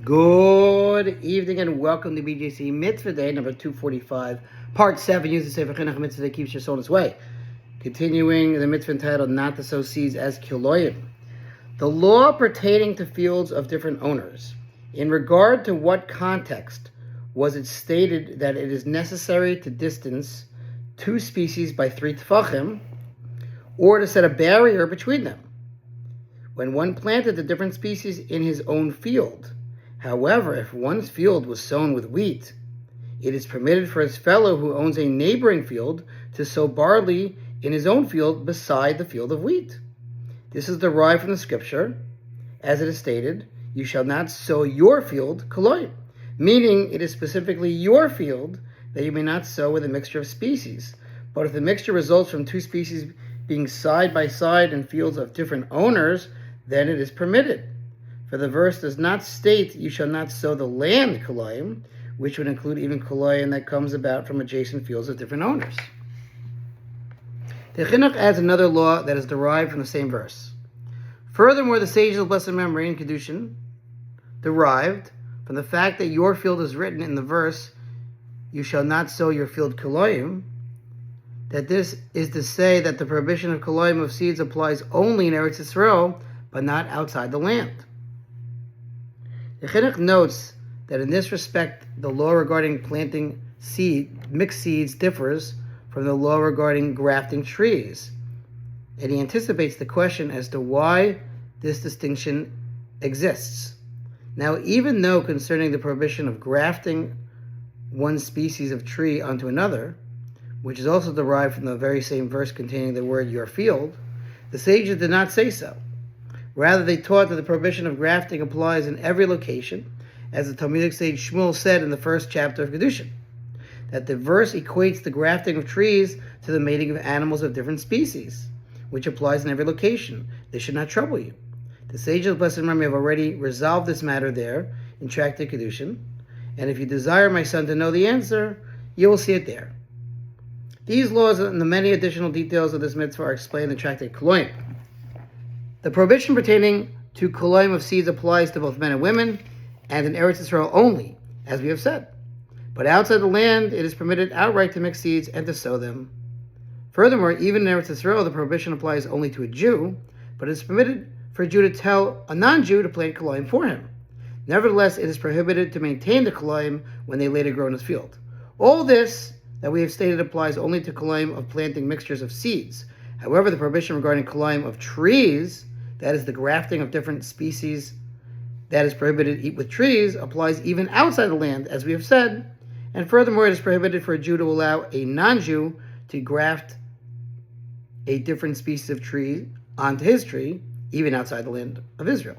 Good evening and welcome to BJC Mitzvah Day, number 245, part 7. Use the Sefer Hachinuch Mitzvah that keeps your soul in its way. Continuing the mitzvah entitled Not to Sow Seeds as Kilayim. The law pertaining to fields of different owners. In regard to what context was it stated that it is necessary to distance two species by 3 tefachim, or to set a barrier between them? When one planted the different species in his own field. However, if one's field was sown with wheat, it is permitted for his fellow who owns a neighboring field to sow barley in his own field beside the field of wheat. This is derived from the scripture, as it is stated, "You shall not sow your field, Kilayim," meaning it is specifically your field that you may not sow with a mixture of species. But if the mixture results from two species being side by side in fields of different owners, then it is permitted. For the verse does not state, "You shall not sow the land Kilayim," which would include even Kilayim that comes about from adjacent fields of different owners. The Chinuch adds another law that is derived from the same verse. Furthermore, the sages of blessed memory in Kedushin derived from the fact that your field is written in the verse, "You shall not sow your field Kilayim," that this is to say that the prohibition of Kilayim of seeds applies only in Eretz Yisrael, but not outside the land. The Chinuch notes that in this respect, the law regarding planting mixed seeds differs from the law regarding grafting trees, and he anticipates the question as to why this distinction exists. Now, even though concerning the prohibition of grafting one species of tree onto another, which is also derived from the very same verse containing the word "your field," the sages did not say so. Rather, they taught that the prohibition of grafting applies in every location, as the Talmudic sage Shmuel said in the first chapter of Kedushin, that the verse equates the grafting of trees to the mating of animals of different species, which applies in every location. This should not trouble you. The sages of blessed memory have already resolved this matter there in Tractate Kedushin, and if you desire, my son, to know the answer, you will see it there. These laws and the many additional details of this mitzvah are explained in Tractate Kilayim. The prohibition pertaining to Kilayim of seeds applies to both men and women, and in Eretz Yisrael only, as we have said. But outside the land, it is permitted outright to mix seeds and to sow them. Furthermore, even in Eretz Yisrael, the prohibition applies only to a Jew, but it is permitted for a Jew to tell a non-Jew to plant Kilayim for him. Nevertheless, it is prohibited to maintain the Kilayim when they later grow in his field. All this that we have stated applies only to Kilayim of planting mixtures of seeds. However, the prohibition regarding Kilayim of trees, that is the grafting of different species that is prohibited with trees, applies even outside the land, as we have said. And furthermore, it is prohibited for a Jew to allow a non-Jew to graft a different species of tree onto his tree, even outside the land of Israel.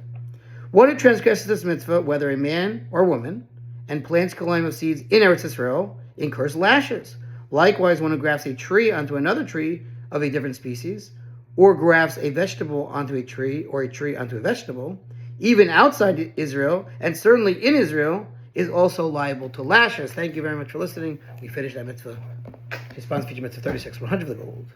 One who transgresses this mitzvah, whether a man or woman, and plants Kilayim of seeds in Eretz Yisrael, incurs lashes. Likewise, one who grafts a tree onto another tree of a different species, or grafts a vegetable onto a tree, or a tree onto a vegetable, even outside Israel, and certainly in Israel, is also liable to lashes. Thank you very much for listening. We finished that mitzvah. Response feature mitzvah 36, 100 of the gold.